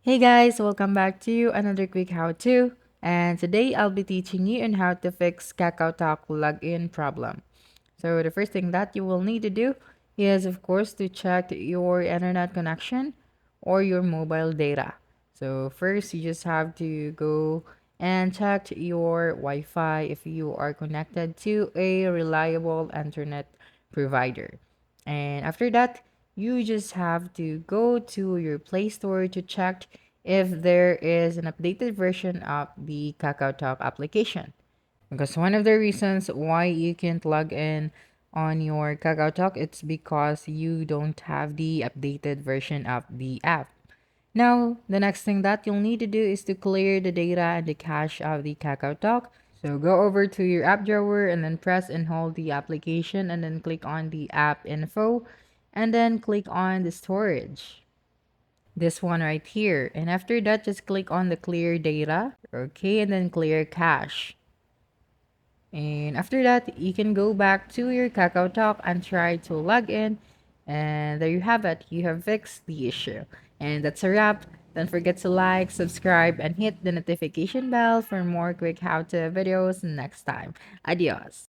Hey guys, welcome back to another quick how-to. And today I'll be teaching you on how to fix KakaoTalk login problem. So the first thing that you will need to do is of course to check your internet connection or your mobile data. So first you just have to go and check your Wi-Fi if you are connected to a reliable internet provider. And after that, you just have to go to your Play Store to check if there is an updated version of the KakaoTalk application. Because one of the reasons why you can't log in on your KakaoTalk, it's because you don't have the updated version of the app. Now, the next thing that you'll need to do is to clear the data and the cache of the KakaoTalk. So go over to your app drawer and then press and hold the application and then click on the app info and then click on the storage. This one right here. And after that, just click on the clear data. Okay, and then clear cache. And after that, you can go back to your KakaoTalk and try to log in. And there you have it. You have fixed the issue. And that's a wrap. Don't forget to like, subscribe, and hit the notification bell for more quick how-to videos next time. Adios.